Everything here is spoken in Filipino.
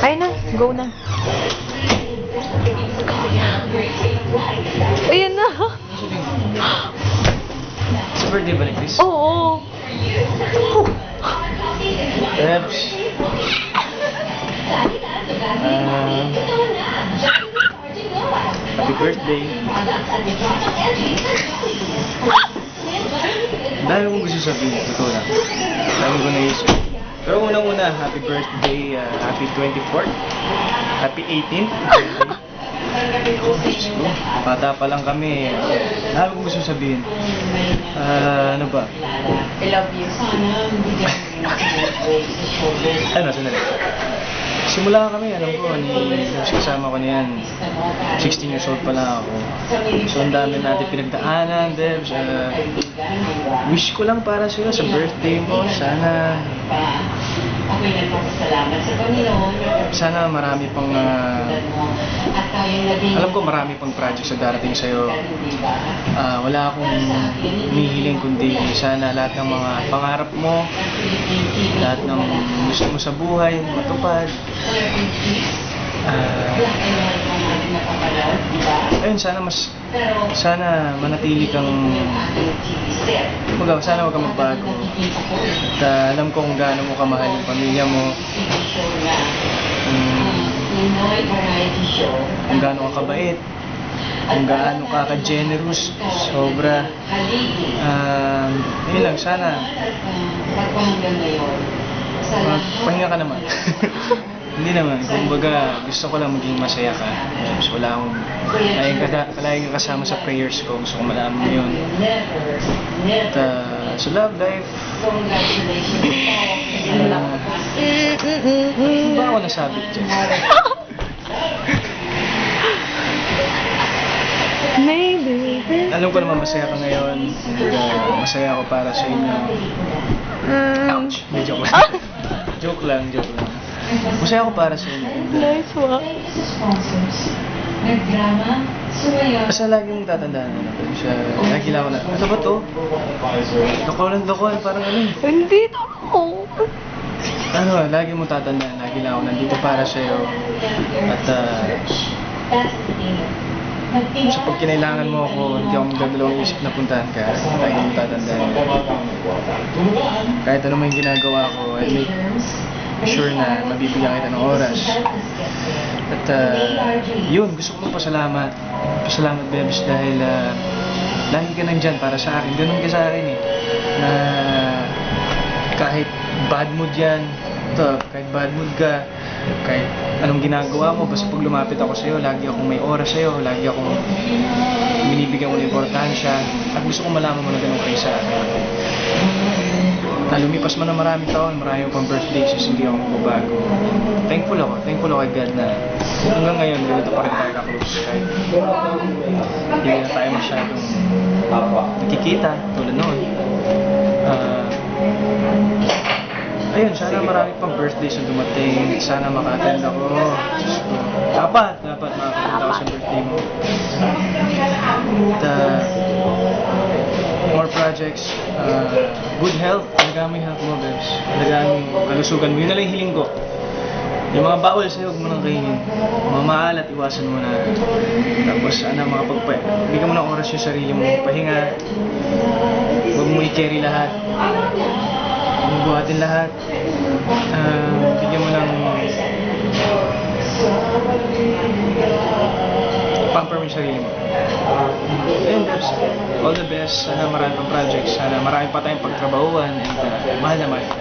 Ay na, go na. Ayan na. Sa birthday ba ni Chris? Oo. Peps. Happy birthday. Dahil kong gusto sabihin, totoo lang. Dahil ko naisip. Pero unang-una, happy birthday, happy 24th, happy 18th. Bata pa lang kami. Dahil kong gusto sabihin. Ano ba? I love you. Ano, sandali. Simula kami, alam ko, kasama ko na yan. 16 years old pa lang ako. So, ang dami natin pinagdaanan, Debs. Wish ko lang para sa'yo sa birthday mo. Sana marami pang, alam ko marami pang projects na darating sa'yo. Wala akong humihiling kundi sana lahat ng mga pangarap mo, lahat ng gusto mo sa buhay, matupad. Ayun, sana manatili kang sana wag kang magbago. At alam ko kung gaano mo kamahal yung pamilya mo, kung gaano ka kabait, kung gaano ka ka-generous, sobra. Yun lang, sana pahinga ka naman. Hindi naman, kumbaga gusto ko lang maging masaya ka. Wala akong palaging kasama sa prayers ko. Gusto ko malaman mo yun. At so love life. Ba ako nasabit dyan? Maybe. Alam ko naman masaya ka ngayon. Masaya ako para sa inyo. Ouch! May joke lang. Joke lang. Masaya ako para sa inyo. Nice one. Basta lagi mong tatandaan na natin siya. Lagi lang ako na, ano ba to? Lokohan, parang ano eh. Hindi to. Lagi mong tatandaan, lagi lang ako nandito para sa'yo. At so pag kinailangan mo ako, hindi ako magdadalawang isip na puntahan ka. Lagi mong tatandaan. Kahit ano man yung ginagawa ko, I make sure na mabibigyan kita ng oras. At yun, gusto ko magpasalamat. Pasalamat, Bebs, dahil lagi ka nandyan para sa akin. Ganun ka sa akin eh. Na kahit bad mood yan, kahit bad mood ka, kahit anong ginagawa mo, basta pag lumapit ako sa'yo, lagi akong may oras sa'yo, lagi akong binibigyan mo ng importansya. At gusto ko malaman mo na ganun kayo sa akin. Na lumipas man na maraming taon, marami pang birthdays, hindi ako magbabago. Thankful ako kay God na hanggang ngayon, ganito pa rin tayo ka-close. Kahit hindi na tayo masyadong nakikita tulad noon. Ayun, sana marami pang birthdays na dumating. Sana maka-attend ako. Dapat maka-attend ako sa birthday mo. At more projects, good health, alagaan mo yung health mo, Bebs. Alagaan mo yung kalusugan mo. Yun na lang yung hiling ko. Yung mga bawal sa'yo, huwag mo nang kainin. Mamaalat, iwasan mo na. Tapos, bigyan mo ng oras yung sarili mo. Pahinga. Huwag mo i-carry lahat. Huwag mo buhatin lahat. Bigyan mo ng pamper mo yung sarili mo. Ayun, Bebs. All the best. Sana marami pang projects. Sana marami pa tayong pagtrabahuan. And mahal na mahal ka.